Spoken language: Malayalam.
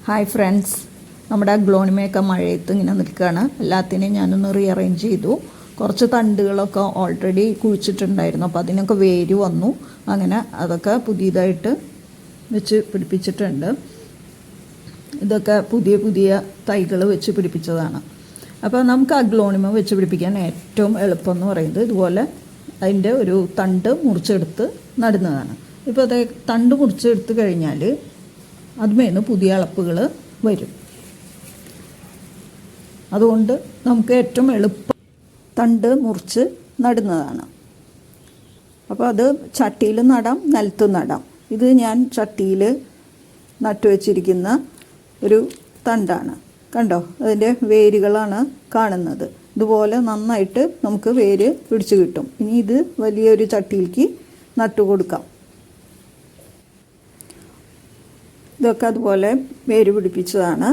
ഹായ് ഫ്രണ്ട്സ്, നമ്മുടെ അഗ്ലോണിമയൊക്കെ മഴയത്ത് ഇങ്ങനെ നിൽക്കുകയാണ്. എല്ലാത്തിനെയും ഞാനൊന്ന് റീഅറേഞ്ച് ചെയ്തു. കുറച്ച് തണ്ടുകളൊക്കെ ഓൾറെഡി കുഴിച്ചിട്ടുണ്ടായിരുന്നു, അപ്പോൾ അതിനൊക്കെ വേര് വന്നു. അങ്ങനെ അതൊക്കെ പുതിയതായിട്ട് വെച്ച് പിടിപ്പിച്ചിട്ടുണ്ട്. ഇതൊക്കെ പുതിയ പുതിയ തൈകൾ വെച്ച് പിടിപ്പിച്ചതാണ്. അപ്പോൾ നമുക്ക് അഗ്ലോണിമ വെച്ച് പിടിപ്പിക്കാൻ ഏറ്റവും എളുപ്പം എന്ന് പറയുന്നത് ഇതുപോലെ അതിൻ്റെ ഒരു തണ്ട് മുറിച്ചെടുത്ത് നടുന്നതാണ്. ഇപ്പോൾ അത് തണ്ട് മുറിച്ചെടുത്ത് കഴിഞ്ഞാൽ അതുമേന്ന് പുതിയ അളപ്പുകൾ വരും. അതുകൊണ്ട് നമുക്ക് ഏറ്റവും എളുപ്പം തണ്ട് മുറിച്ച് നടുന്നതാണ്. അപ്പോൾ അത് ചട്ടിയിൽ നടാം, നിലത്ത് നടാം. ഇത് ഞാൻ ചട്ടിയിൽ നട്ടുവെച്ചിരിക്കുന്ന ഒരു തണ്ടാണ്. കണ്ടോ, അതിൻ്റെ വേരുകളാണ് കാണുന്നത്. ഇതുപോലെ നന്നായിട്ട് നമുക്ക് വേര് പിടിച്ചു കിട്ടും. ഇനി ഇത് വലിയൊരു ചട്ടിയിലേക്ക് നട്ടു കൊടുക്കാം. ഇതൊക്കെ അതുപോലെ വേര് പിടിപ്പിച്ചതാണ്.